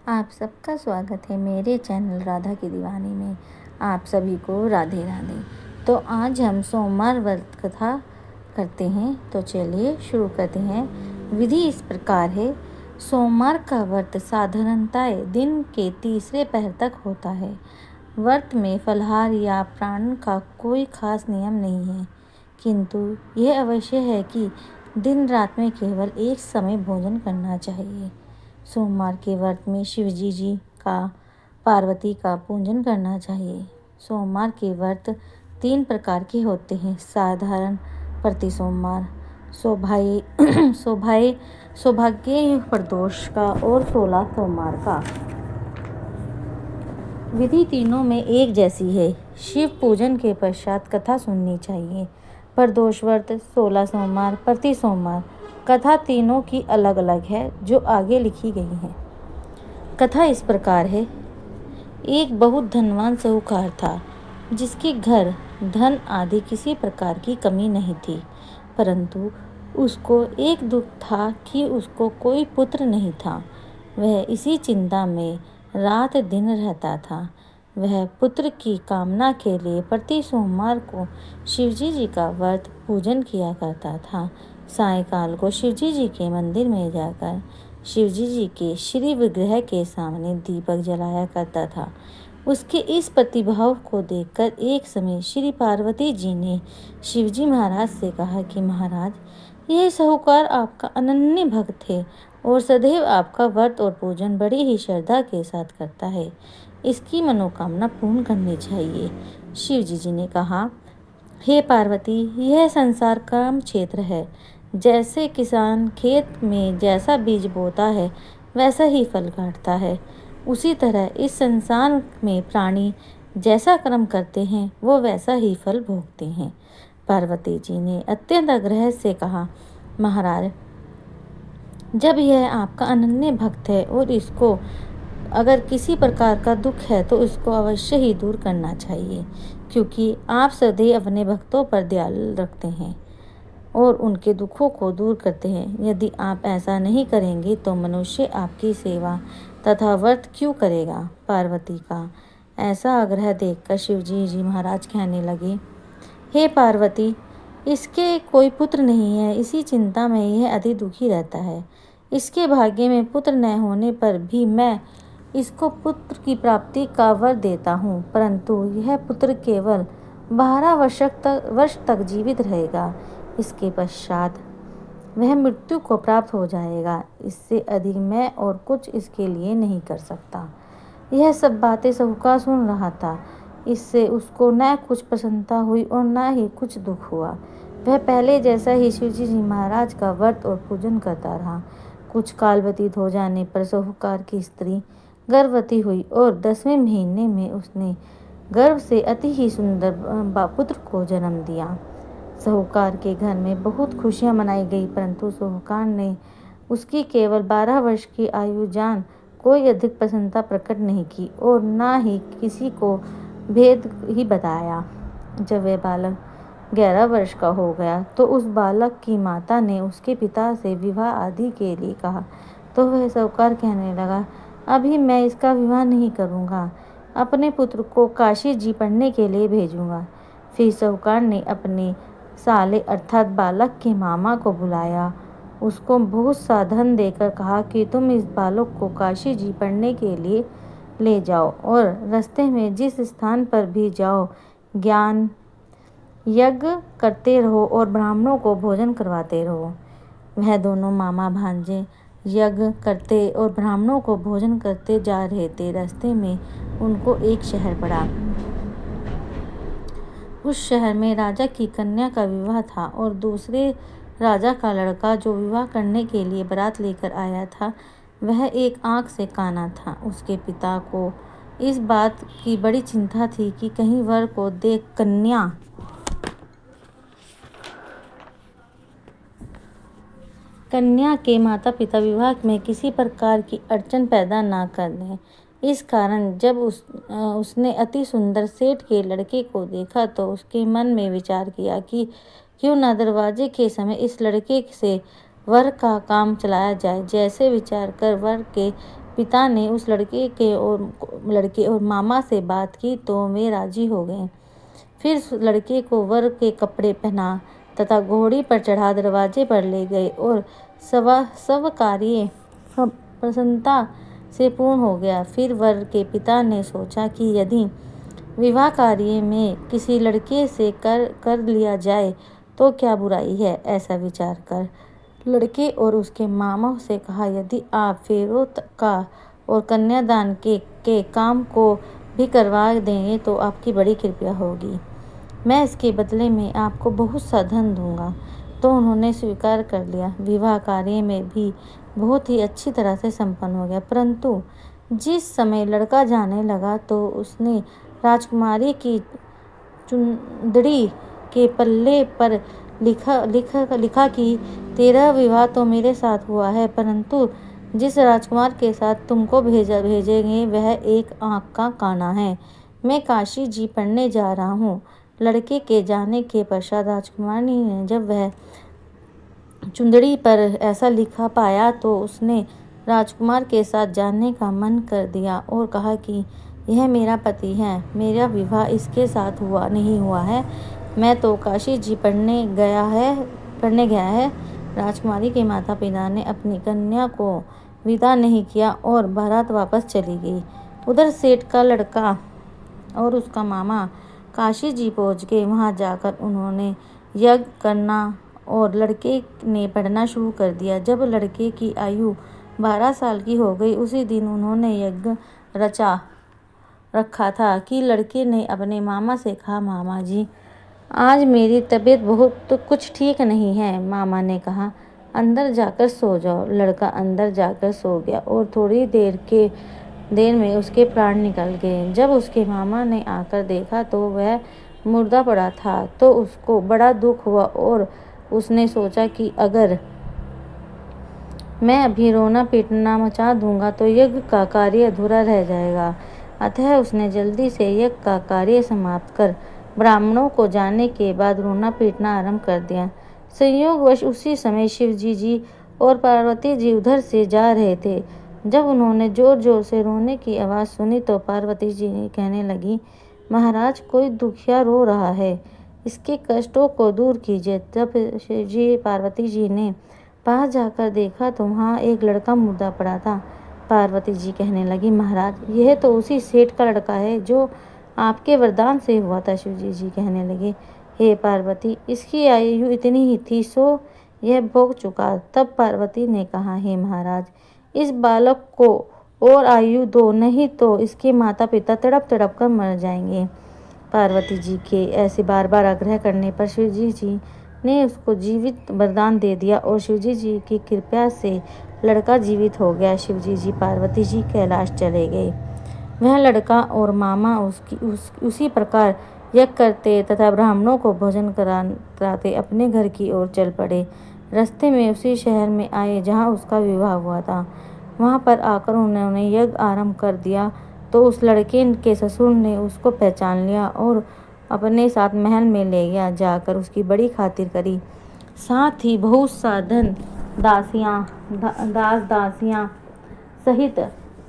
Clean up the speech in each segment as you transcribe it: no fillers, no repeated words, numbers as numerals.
आप सबका स्वागत है मेरे चैनल राधा की दीवानी में। आप सभी को राधे राधे। तो आज हम सोमवार व्रत कथा करते हैं। तो चलिए शुरू करते हैं। विधि इस प्रकार है। सोमवार का व्रत साधारणतः दिन के तीसरे पहर तक होता है। व्रत में फलाहार या प्राण का कोई खास नियम नहीं है, किंतु यह अवश्य है कि दिन रात में केवल एक समय भोजन करना चाहिए। सोमवार के व्रत में शिवजी जी का पार्वती का पूजन करना चाहिए। सोमवार के व्रत 3 प्रकार के होते हैं। साधारण, प्रति सोमवार, सौभाग्य प्रदोष का और 16 सोमवार का। विधि तीनों में एक जैसी है। शिव पूजन के पश्चात कथा सुननी चाहिए। प्रदोष व्रत, 16 सोमवार, प्रति सोमवार। कथा तीनों की अलग अलग है, जो आगे लिखी गई है। कथा इस प्रकार है। एक बहुत धनवान साहूकार था, जिसके घर धन आदि किसी प्रकार की कमी नहीं थी, परंतु उसको एक दुख था कि उसको कोई पुत्र नहीं था। वह इसी चिंता में रात दिन रहता था। वह पुत्र की कामना के लिए प्रति सोमवार को शिवजी जी का व्रत पूजन किया करता था। सायंकाल को शिवजी जी के मंदिर में जाकर शिवजी जी के श्री विग्रह के सामने दीपक जलाया करता था। उसके इस प्रतिभाव को देखकर एक समय श्री पार्वती जी ने शिवजी महाराज से कहा कि महाराज, यह साहूकार आपका अनन्य भक्त है और सदैव आपका व्रत और पूजन बड़ी ही श्रद्धा के साथ करता है। इसकी मनोकामना पूर्ण करनी चाहिए। शिवजी जी ने कहा, हे पार्वती, यह संसार कर्म क्षेत्र है। जैसे किसान खेत में जैसा बीज बोता है वैसा ही फल काटता है, उसी तरह इस संसार में प्राणी जैसा कर्म करते हैं वो वैसा ही फल भोगते हैं। पार्वती जी ने अत्यंत आग्रह से कहा, महाराज, जब यह आपका अनन्य भक्त है और इसको अगर किसी प्रकार का दुख है तो इसको अवश्य ही दूर करना चाहिए, क्योंकि आप सदैव अपने भक्तों पर दयालु रखते हैं और उनके दुखों को दूर करते हैं। यदि आप ऐसा नहीं करेंगे तो मनुष्य आपकी सेवा तथा व्रत क्यों करेगा। पार्वती का ऐसा आग्रह देखकर शिवजी जी महाराज कहने लगे, हे पार्वती, इसके कोई पुत्र नहीं है, इसी चिंता में यह अति दुखी रहता है। इसके भाग्य में पुत्र न होने पर भी मैं इसको पुत्र की प्राप्ति का वर देता हूँ, परंतु यह पुत्र केवल 12 वर्ष तक जीवित रहेगा। इसके पश्चात वह मृत्यु को प्राप्त हो जाएगा। इससे अधिक मैं और कुछ इसके लिए नहीं कर सकता। यह सब बातें साहूकार सुन रहा था। इससे उसको न कुछ प्रसन्नता हुई और न ही कुछ दुख हुआ। वह पहले जैसा ही शिवजी जी महाराज का व्रत और पूजन करता रहा। कुछ काल व्यतीत हो जाने पर साहूकार की स्त्री गर्भवती हुई और 10वें महीने में उसने गर्भ से अति ही सुंदर पुत्र को जन्म दिया। साहूकार के घर में बहुत खुशियां मनाई गई, परंतु साहूकार ने उसकी केवल 12 वर्ष की आयु जान कोई अधिक प्रसन्नता प्रकट नहीं की और न ही किसी को भेद ही बताया। जब वह बालक 11 वर्ष का हो गया तो उस बालक की माता ने उसके पिता से विवाह आदि के लिए कहा, तो वह साहूकार कहने लगा, अभी मैं इसका विवाह नहीं करूँगा, अपने पुत्र को काशी जी पढ़ने के लिए भेजूँगा। फिर साहूकार ने अपने साले अर्थात बालक के मामा को बुलाया। उसको बहुत सा धन देकर कहा कि तुम इस बालक को काशी जी पढ़ने के लिए ले जाओ और रास्ते में जिस स्थान पर भी जाओ ज्ञान यज्ञ करते रहो और ब्राह्मणों को भोजन करवाते रहो। वह दोनों मामा भांजे यज्ञ करते और ब्राह्मणों को भोजन करते जा रहे थे। रास्ते में उनको एक शहर पड़ा। उस शहर में राजा की कन्या का विवाह था और दूसरे राजा का लड़का जो विवाह करने के लिए बारात लेकर आया था, वह एक आंख से काना था। उसके पिता को इस बात की बड़ी चिंता थी कि कहीं वर को देख कन्या के माता पिता विवाह में किसी प्रकार की अड़चन पैदा ना कर दें। इस कारण जब उसने अति सुंदर सेठ के लड़के को देखा तो उसके मन में विचार किया कि क्यों न दरवाजे के समय इस लड़के से वर का काम चलाया जाए। जैसे विचार कर वर के पिता ने उस लड़के और मामा से बात की तो वे राजी हो गए। फिर उस लड़के को वर के कपड़े पहना तथा घोड़ी पर चढ़ा दरवाजे पर ले गए और सब कार्य प्रसन्नता से पूर्ण हो गया। फिर वर के पिता ने सोचा कि यदि विवाह कार्य में किसी लड़के से कर लिया जाए तो क्या बुराई है। ऐसा विचार कर लड़के और उसके मामा से कहा, यदि आप फेरों का और कन्यादान के काम को भी करवा देंगे तो आपकी बड़ी कृपा होगी। मैं इसके बदले में आपको बहुत सा धन दूंगा। तो उन्होंने स्वीकार कर लिया। विवाह कार्य में भी बहुत ही अच्छी तरह से संपन्न हो गया। परंतु जिस समय लड़का जाने लगा तो उसने राजकुमारी की चुंदड़ी के पल्ले पर लिखा कि तेरा विवाह तो मेरे साथ हुआ है, परंतु जिस राजकुमार के साथ तुमको भेजेंगे वह एक आँख का काना है। मैं काशी जी पढ़ने जा रहा हूँ। लड़के के जाने के पश्चात राजकुमारी ने जब वह चुंदड़ी पर ऐसा लिखा पाया तो उसने राजकुमार के साथ जाने का मन कर दिया और कहा कि यह मेरा पति है, मेरा विवाह इसके साथ नहीं हुआ है। मैं तो काशी जी पढ़ने गया है। राजकुमारी के माता पिता ने अपनी कन्या को विदा नहीं किया और बारात वापस चली गई। उधर सेठ का लड़का और उसका मामा काशी जी पहुंच गए। वहां जाकर उन्होंने यज्ञ करना और लड़के ने पढ़ना शुरू कर दिया। जब लड़के की आयु 12 साल की हो गई, उसी दिन उन्होंने यज्ञ रचा रखा था कि लड़के ने अपने मामा से कहा, मामा जी आज मेरी तबीयत बहुत कुछ ठीक नहीं है। मामा ने कहा, अंदर जाकर सो जाओ। लड़का अंदर जाकर सो गया और थोड़ी देर में उसके प्राण निकल गए। जब उसके मामा ने आकर देखा तो वह मुर्दा पड़ा था तो उसको बड़ा दुख हुआ और उसने सोचा कि अगर मैं अभी रोना पीटना मचा दूंगा तो यज्ञ का कार्य अधूरा रह जाएगा। अतः उसने जल्दी से यज्ञ का कार्य समाप्त कर ब्राह्मणों को जाने के बाद रोना पीटना आरंभ कर दिया। संयोगवश उसी समय शिवजी जी और पार्वती जी उधर से जा रहे थे। जब उन्होंने जोर जोर से रोने की आवाज़ सुनी तो पार्वती जी कहने लगी, महाराज कोई दुखिया रो रहा है, इसके कष्टों को दूर कीजिए। तब शिवजी पार्वती जी ने पास जाकर देखा तो वहाँ एक लड़का मुर्दा पड़ा था। पार्वती जी कहने लगी, महाराज यह तो उसी सेठ का लड़का है जो आपके वरदान से हुआ था। शिवजी जी कहने लगे, हे पार्वती इसकी आयु इतनी ही थी सो यह भोग चुका। तब पार्वती ने कहा, हे महाराज इस बालक को और आयु दो, नहीं तो इसके माता पिता तड़प तड़प कर मर जाएंगे। पार्वती जी के ऐसे बार बार आग्रह करने पर शिवजी जी ने उसको जीवित वरदान दे दिया और शिवजी जी की कृपा से लड़का जीवित हो गया। शिवजी जी पार्वती जी कैलाश चले गए। वह लड़का और मामा उसी प्रकार यज्ञ करते तथा ब्राह्मणों को भोजन कराते अपने घर की ओर चल पड़े। रास्ते में उसी शहर में आए जहाँ उसका विवाह हुआ था। वहाँ पर आकर उन्होंने यज्ञ आरंभ कर दिया तो उस लड़के के ससुर ने उसको पहचान लिया और अपने साथ महल में ले गया। जाकर उसकी बड़ी खातिर करी, साथ ही बहुत सा धन दासियाँ सहित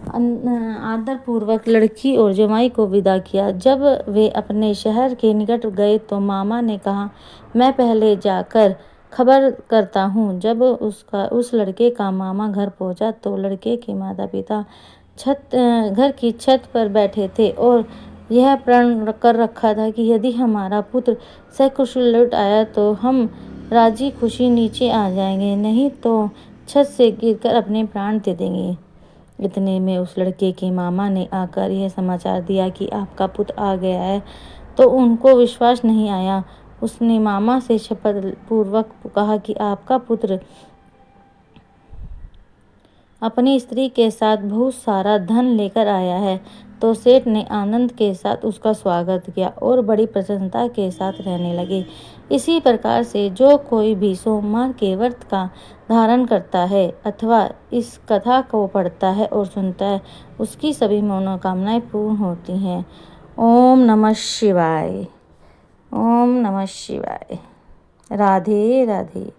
आदरपूर्वक लड़की और जमाई को विदा किया। जब वे अपने शहर के निकट गए तो मामा ने कहा, मैं पहले जाकर खबर करता हूँ। जब उस लड़के का मामा घर पहुँचा तो लड़के के माता पिता घर की छत पर बैठे थे और यह प्रण कर रखा था कि यदि हमारा पुत्र सकुशल लौट आया तो हम राजी खुशी नीचे आ जाएंगे, नहीं तो छत से गिरकर अपने प्राण दे देंगे। इतने में उस लड़के के मामा ने आकर यह समाचार दिया कि आपका पुत्र आ गया है तो उनको विश्वास नहीं आया। उसने मामा से शपथ पूर्वक कहा कि आपका पुत्र अपनी स्त्री के साथ बहुत सारा धन लेकर आया है। तो सेठ ने आनंद के साथ उसका स्वागत किया और बड़ी प्रसन्नता के साथ रहने लगे। इसी प्रकार से जो कोई भी सोमवार के व्रत का धारण करता है अथवा इस कथा को पढ़ता है और सुनता है, उसकी सभी मनोकामनाएं पूर्ण होती हैं। ओम नमः शिवाय। ओम नमः शिवाय। राधे राधे।